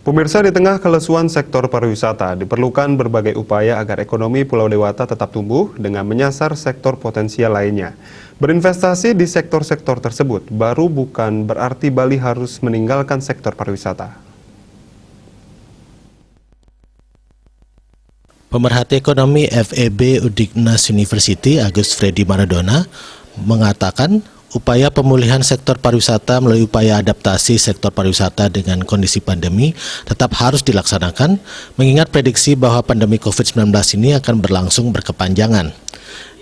Pemirsa, di tengah kelesuan sektor pariwisata, diperlukan berbagai upaya agar ekonomi Pulau Dewata tetap tumbuh dengan menyasar sektor potensial lainnya. Berinvestasi di sektor-sektor tersebut baru bukan berarti Bali harus meninggalkan sektor pariwisata. Pemerhati ekonomi FEB Udiknas University, Agus Freddy Maradona, mengatakan upaya pemulihan sektor pariwisata melalui upaya adaptasi sektor pariwisata dengan kondisi pandemi tetap harus dilaksanakan, mengingat prediksi bahwa pandemi COVID-19 ini akan berlangsung berkepanjangan.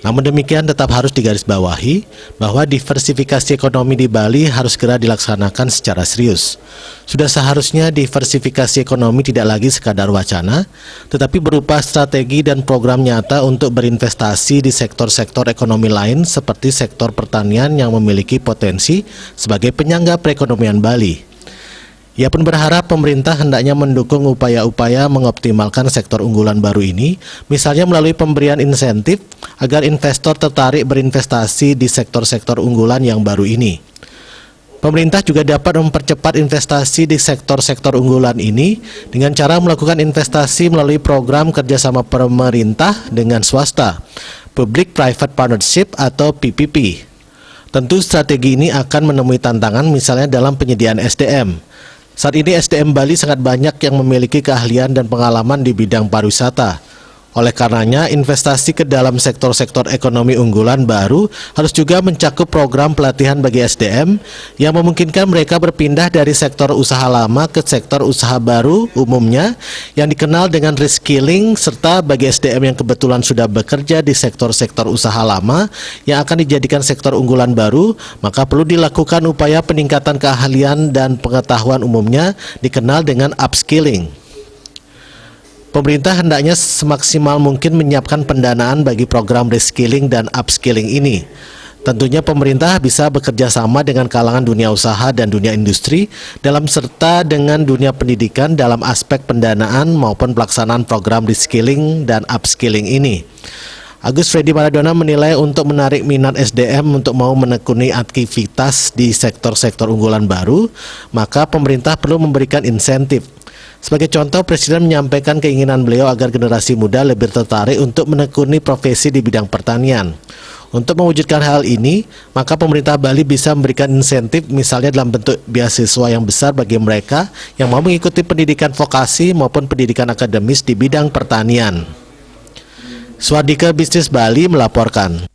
Namun demikian tetap harus digarisbawahi bahwa diversifikasi ekonomi di Bali harus segera dilaksanakan secara serius. Sudah seharusnya diversifikasi ekonomi tidak lagi sekadar wacana, tetapi berupa strategi dan program nyata untuk berinvestasi di sektor-sektor ekonomi lain seperti sektor pertanian yang memiliki potensi sebagai penyangga perekonomian Bali. Ia pun berharap pemerintah hendaknya mendukung upaya-upaya mengoptimalkan sektor unggulan baru ini, misalnya melalui pemberian insentif agar investor tertarik berinvestasi di sektor-sektor unggulan yang baru ini. Pemerintah juga dapat mempercepat investasi di sektor-sektor unggulan ini dengan cara melakukan investasi melalui program kerjasama pemerintah dengan swasta, Public Private Partnership atau PPP. Tentu strategi ini akan menemui tantangan misalnya dalam penyediaan SDM. Saat ini SDM Bali sangat banyak yang memiliki keahlian dan pengalaman di bidang pariwisata. Oleh karenanya, investasi ke dalam sektor-sektor ekonomi unggulan baru harus juga mencakup program pelatihan bagi SDM yang memungkinkan mereka berpindah dari sektor usaha lama ke sektor usaha baru umumnya yang dikenal dengan reskilling, serta bagi SDM yang kebetulan sudah bekerja di sektor-sektor usaha lama yang akan dijadikan sektor unggulan baru, maka perlu dilakukan upaya peningkatan keahlian dan pengetahuan umumnya dikenal dengan upskilling. Pemerintah hendaknya semaksimal mungkin menyiapkan pendanaan bagi program reskilling dan upskilling ini. Tentunya pemerintah bisa bekerja sama dengan kalangan dunia usaha dan dunia industri dalam serta dengan dunia pendidikan dalam aspek pendanaan maupun pelaksanaan program reskilling dan upskilling ini. Agus Freddy Maradona menilai untuk menarik minat SDM untuk mau menekuni aktivitas di sektor-sektor unggulan baru, maka pemerintah perlu memberikan insentif. Sebagai contoh, Presiden menyampaikan keinginan beliau agar generasi muda lebih tertarik untuk menekuni profesi di bidang pertanian. Untuk mewujudkan hal ini, maka pemerintah Bali bisa memberikan insentif misalnya dalam bentuk beasiswa yang besar bagi mereka yang mau mengikuti pendidikan vokasi maupun pendidikan akademis di bidang pertanian. Swardika Bisnis Bali melaporkan.